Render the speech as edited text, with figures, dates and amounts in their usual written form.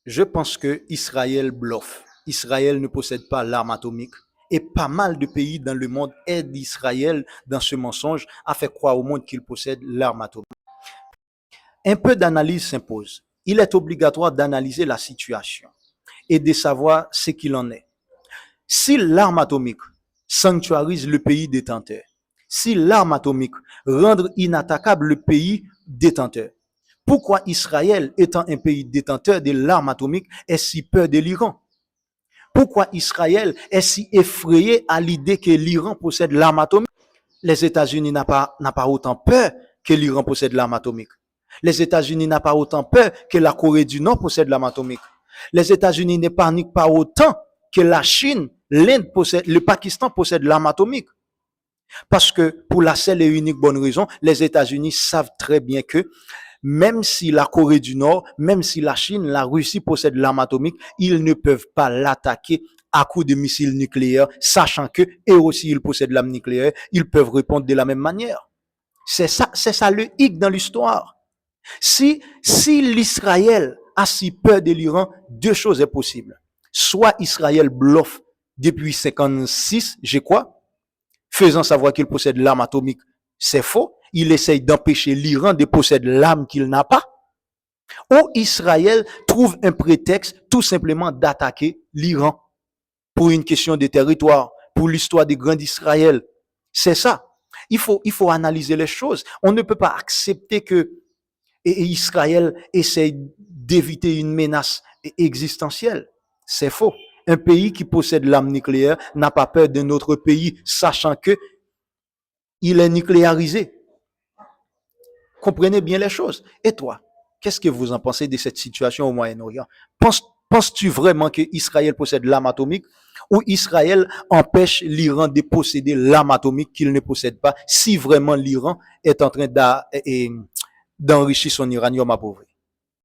Je pense que Israël bluffe. Israël ne possède pas l'arme atomique. Et pas mal de pays dans le monde aident Israël dans ce mensonge à faire croire au monde qu'il possède l'arme atomique. Un peu d'analyse s'impose. Il est obligatoire d'analyser la situation et de savoir ce qu'il en est. Si l'arme atomique sanctuarise le pays détenteur, si l'arme atomique rend inattaquable le pays détenteur, pourquoi Israël, étant un pays détenteur de l'arme atomique, est si peur de l'Iran? Pourquoi Israël est si effrayé à l'idée que l'Iran possède l'arme atomique? Les États-Unis n'ont pas autant peur que l'Iran possède l'arme atomique. Les États-Unis n'ont pas autant peur que la Corée du Nord possède l'arme atomique. Les États-Unis ne paniquent pas autant que la Chine, l'Inde possède, le Pakistan possède l'arme atomique. Parce que pour la seule et unique bonne raison, les États-Unis savent très bien que même si la Corée du Nord, même si la Chine, la Russie possèdent l'arme atomique, ils ne peuvent pas l'attaquer à coups de missiles nucléaires, sachant que eux aussi ils possèdent l'arme nucléaire, ils peuvent répondre de la même manière. C'est ça le hic dans l'histoire. Si l'Israël a si peur de l'Iran, deux choses est possible. Soit Israël bluffe depuis 56, je crois, faisant savoir qu'il possède l'arme atomique, c'est faux. Il essaye d'empêcher l'Iran de posséder l'arme qu'il n'a pas. Ou Israël trouve un prétexte tout simplement d'attaquer l'Iran pour une question de territoire, pour l'histoire des grands d'Israël. C'est ça. Il faut analyser les choses. On ne peut pas accepter que Israël essaye d'éviter une menace existentielle. C'est faux. Un pays qui possède l'arme nucléaire n'a pas peur d'un autre pays, sachant que il est nucléarisé. Comprenez bien les choses. Et toi, qu'est-ce que vous en pensez de cette situation au Moyen-Orient? Penses-tu vraiment que Israël possède l'arme atomique ou Israël empêche l'Iran de posséder l'arme atomique qu'il ne possède pas si vraiment l'Iran est en train d'enrichir son uranium appauvri?